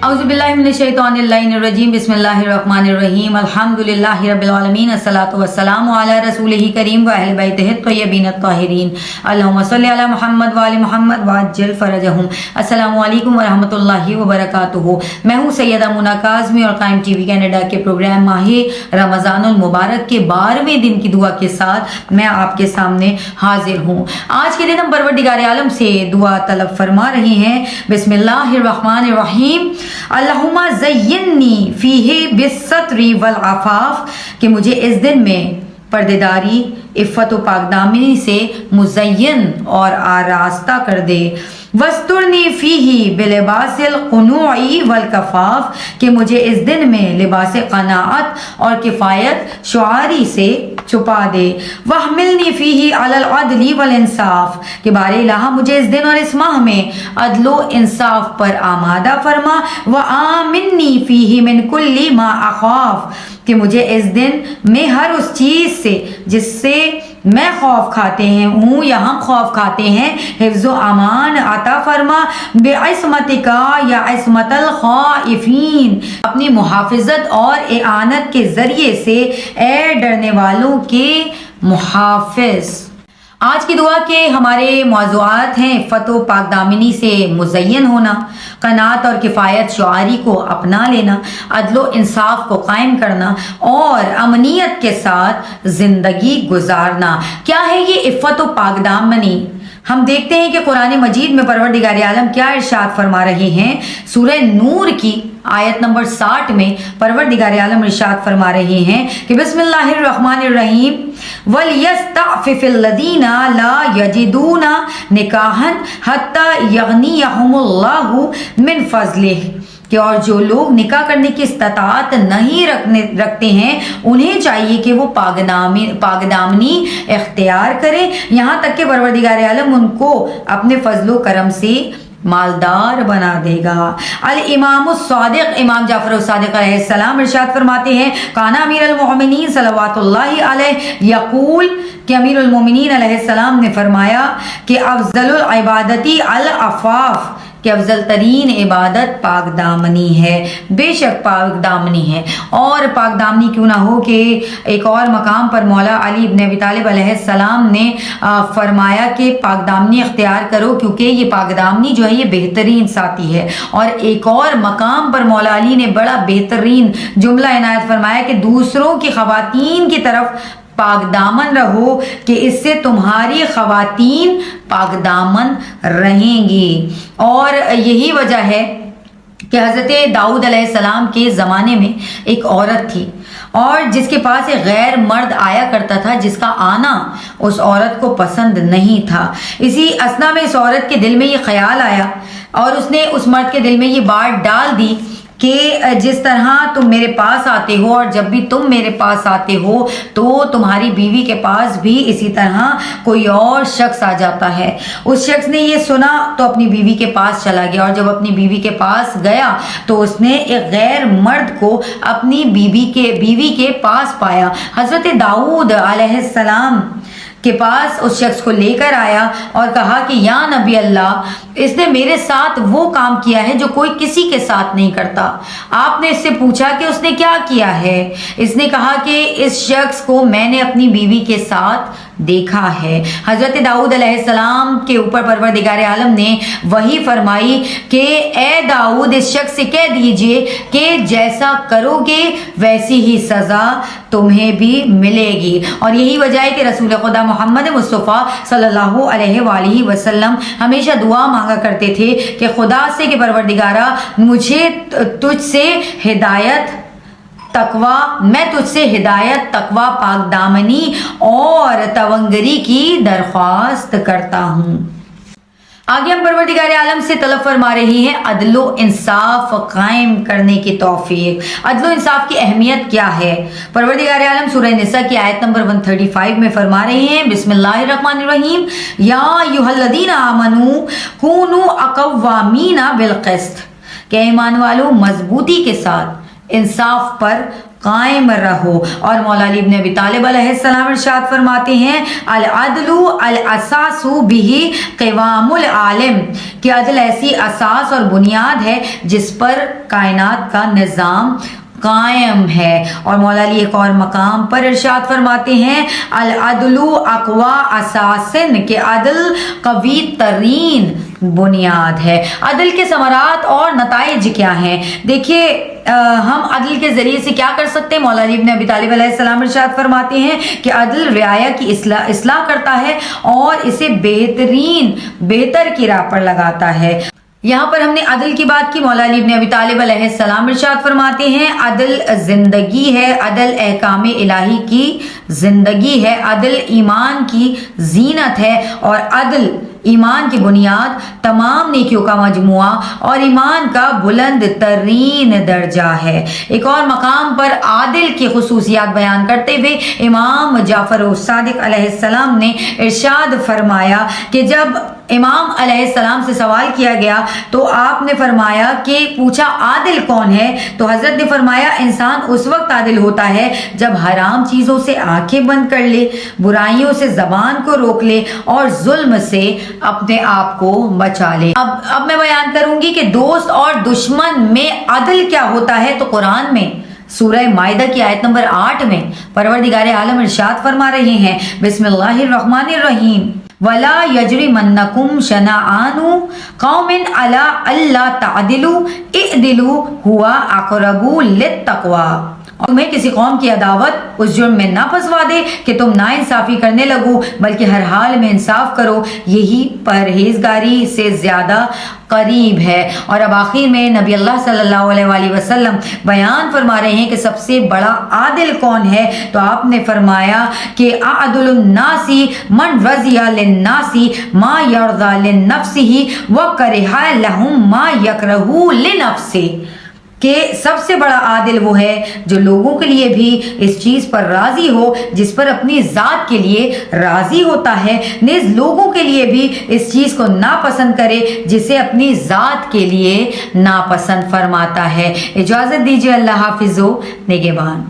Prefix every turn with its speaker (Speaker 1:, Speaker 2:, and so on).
Speaker 1: अऊज़ु बिल्लाहि मिनश शैतानिर रजीम बिस्मिल्लाहिर रहमानिर रहीम अल्हम्दुलिल्लाहि रब्बिल आलमीन अस्सलातु वस्सलामु अला रसूलिही करीम व अहले बैतिही तय्यबीन अत्ताहिरीन अल्लाहुम्मा सल्लि अला मुहम्मद व आलि मुहम्मद वअज्जिल फरजहुम। अस्सलामु अलैकुम व रहमतुल्लाहि व बरकातुहू। मैं हूँ सैयदा मुना काज़मी और कायम टीवी कनाडा के प्रोग्राम माहे रमज़ानुल मुबारक के 12वें दिन की दुआ के साथ मैं आपके सामने हाजिर हूँ। आज के दिन हम परवरदिगार आलम से दुआ तलब फरमा रहे हैं। बिस्मिल्लाहिर रहमानिर रहीम अल्लाहुम्मा ज़य्यिन्नी फीही बिस्सत्रि वल अफ़ाफ़, कि मुझे इस दिन में पर्देदारी, इफ़्फ़त व पाकदामनी से मुज़य्यन और आरास्ता कर दे। वस्तुरनी फीही बिलिबासिल क़ुनूई वल कफ़ाफ़, कि मुझे इस दिन में लिबास क़नाअत और किफ़ायत शुआरी से छुपा दे। वहमिलनी फीही अलल अदली वल इंसाफ, कि बारे इलाहा मुझे इस दिन और इस माह में अदलो इंसाफ पर आमादा फरमा। व आमिन्नी फीही मिन कुल्ली मा अख़ाफ़, कि मुझे इस दिन में हर उस चीज़ से जिससे मैं खौफ खाते हैं हूँ या हम खौफ खाते हैं, हिफ्ज़ व अमान अता फरमा। बेइस्मतिका या इस्मतल खाइफीन, अपनी मुहाफ़िज़त और इआनत के ज़रिए से ए डरने वालों के मुहाफ़िज़। आज की दुआ के हमारे मौज़ूआत हैं इफ़्फ़त व पाकदामनी से मुज़य्यन होना, क़नाअत और किफ़ायत शुआरी को अपना लेना, अदलो इंसाफ को कायम करना और अमनियत के साथ ज़िंदगी गुजारना। क्या है ये इफ़्फ़त व पाकदामनी? हम देखते हैं कि कुरान मजीद में परवरदिगार आलम क्या इरशाद फरमा रहे हैं। सूरह नूर की आयत नंबर 60 में परवरदिगार आलम इरशाद फरमा रहे हैं कि बिस्मिल्लाहिर रहमानिर रहीम वलियस्तअफ़िफ़िल लदीना ला यजिदूना निकाहन हत्ता यग़नियहुमुल्लाहु मिन फ़ज़लिही, कि और जो लोग निकाह करने की इस्तात नहीं रखते हैं उन्हें चाहिए कि वो पाकदामनी इख्तियार करें, यहाँ तक कि परवरदिगार आलम उनको अपने फजलो करम से मालदार बना देगा। अल इमाम सादिक, इमाम जाफर सादिक अलैहिस्सलाम इरशाद फरमाते हैं, काना अमीरुल मोमिनीन सल्लल्लाहु अलैहि यक़ूल, कि अमीरुल मोमिनीन अलैहिस्सलाम ने फरमाया कि अफ़ज़लुल इबादती अल अफ़ाफ़, कि अफजल तरीन इबादत पाकदामनी है। बेशक पाकदामनी है, और पाकदामनी क्यों ना हो कि एक और मकाम पर मौला अली इब्न अबी तालिब अलैहिस्सलाम ने फरमाया कि पाकदामनी इख्तियार करो, क्योंकि ये पाकदामनी जो है ये बेहतरीन साथी है। और एक और मकाम पर मौला अली ने बड़ा बेहतरीन जुमला इनायत फरमाया कि दूसरों की ख़वातीन की तरफ पाकदामन रहो, कि इससे तुम्हारी ख़वातीन पाकदामन रहेंगी। और यही वजह है कि हज़रत दाऊद अलैहिस्सलाम के ज़माने में एक औरत थी और जिसके पास एक गैर मर्द आया करता था, जिसका आना उस औरत को पसंद नहीं था। इसी असना में इस औरत के दिल में ये ख्याल आया और उसने उस मर्द के दिल में ये बात डाल दी कि जिस तरह तुम मेरे पास आते हो और जब भी तुम मेरे पास आते हो तो तुम्हारी बीवी के पास भी इसी तरह कोई और शख्स आ जाता है। उस शख्स ने ये सुना तो अपनी बीवी के पास चला गया, और जब अपनी बीवी के पास गया तो उसने एक गैर मर्द को अपनी बीवी के पास पाया। हज़रत दाऊद अलैहिस्सलाम के पास उस शख्स को लेकर आया और कहा कि या नबी अल्लाह, इसने मेरे साथ वो काम किया है जो कोई किसी के साथ नहीं करता। आपने इससे पूछा कि उसने क्या किया है। इसने कहा कि इस शख्स को मैंने अपनी बीवी के साथ देखा है। हज़रत दाऊद अलैहिस्सलाम के ऊपर परवरदिगार आलम ने वही फरमाई कि ए दाऊद, इस शख्स से कह दीजिए कि जैसा करोगे वैसी ही सज़ा तुम्हें भी मिलेगी। और यही वजह है कि रसूल खुदा मोहम्मद मुस्तफ़ा सल्लल्लाहु अलैहि वसल्लम हमेशा दुआ मांगा करते थे कि खुदा से कि परवरदिगारा, मुझे तुझसे हिदायत तकवा, मैं तुझसे हिदायत, तकवा, पाकदामनी और तवंगरी की दरख्वास्त करता हूँ। आगे हम परवरदिगार आलम से तलब फरमा रहे हैं अदलो इंसाफ कायम करने की तौफीक। अदलो इंसाफ की अहमियत क्या है? परवरदिगार आलम सूरह निसा की आयत नंबर 135 में फरमा रहे हैं, बिस्मिल्लाहिर रहमानिर रहीम या अय्युहल्लज़ीना आमनू कूनू अक़व्वामीना बिल क़िस्त, कि ईमान वालों मजबूती के साथ इंसाफ पर قائم رہو۔ اور مولا علی ابن ابی طالب علیہ السلام ارشاد فرماتے ہیں العدل الاساس بہ قوام العالم، کہ عدل ایسی اساس اور بنیاد ہے جس پر کائنات کا نظام قائم ہے۔ اور مولا علی ایک اور مقام پر ارشاد فرماتے ہیں العدل اقوی اساسن، کہ عدل قوی ترین بنیاد ہے۔ عدل کے ثمرات اور نتائج کیا ہیں؟ دیکھیے ہم عدل کے ذریعے سے کیا کر سکتے ہیں؟ مولا علی ابن ابی طالب علیہ السلام ارشاد فرماتے ہیں کہ عدل رعایا کی اصلاح کرتا ہے اور اسے بہتر کی راہ پر لگاتا ہے۔ یہاں پر ہم نے عدل کی بات کی، مولا علی ابن ابی طالب علیہ السلام ارشاد فرماتے ہیں عدل زندگی ہے، عدل احکام الہی کی زندگی ہے، عدل ایمان کی زینت ہے، اور عدل ایمان کی بنیاد تمام نیکیوں کا مجموعہ اور ایمان کا بلند ترین درجہ ہے۔ ایک اور مقام پر عادل کی خصوصیات بیان کرتے ہوئے امام جعفر الصادق علیہ السلام نے ارشاد فرمایا کہ جب امام علیہ السلام سے سوال کیا گیا تو آپ نے فرمایا کہ پوچھا عادل کون ہے؟ تو حضرت نے فرمایا انسان اس وقت عادل ہوتا ہے جب حرام چیزوں سے آنکھیں بند کر لے، برائیوں سے زبان کو روک لے اور ظلم سے اپنے آپ کو بچا لے۔ اب میں بیان کروں گی کہ دوست اور دشمن میں عدل کیا ہوتا ہے۔ تو قرآن میں سورہ مائدہ کی آیت نمبر 8 میں پروردگار عالم ارشاد فرما رہے ہیں بسم اللہ الرحمن الرحیم وَلَا يَجْرِمَنَّكُمْ شَنَآنُ قَوْمٍ عَلَىٰ أَلَّا تَعْدِلُوا اعْدِلُوا هُوَ أَقْرَبُ لِلتَّقْوَىٰ، اور تمہیں کسی قوم کی عداوت اس جرم میں نہ پھنسوا دے کہ تم نا انصافی کرنے لگو، بلکہ ہر حال میں انصاف کرو، یہی پرہیزگاری سے زیادہ قریب ہے۔ اور اب آخر میں نبی اللہ صلی اللہ علیہ وآلہ وسلم بیان فرما رہے ہیں کہ سب سے بڑا عادل کون ہے؟ تو آپ نے فرمایا کہ اعدل الناس من رضی للناس ما یرضی لنفسہ وکرہ لہم ما یکرہ لنفسہ، کہ سب سے بڑا عادل وہ ہے جو لوگوں کے لیے بھی اس چیز پر راضی ہو جس پر اپنی ذات کے لیے راضی ہوتا ہے، نیز لوگوں کے لیے بھی اس چیز کو ناپسند کرے جسے اپنی ذات کے لیے ناپسند فرماتا ہے۔ اجازت دیجیے، اللہ حافظ و نگہبان۔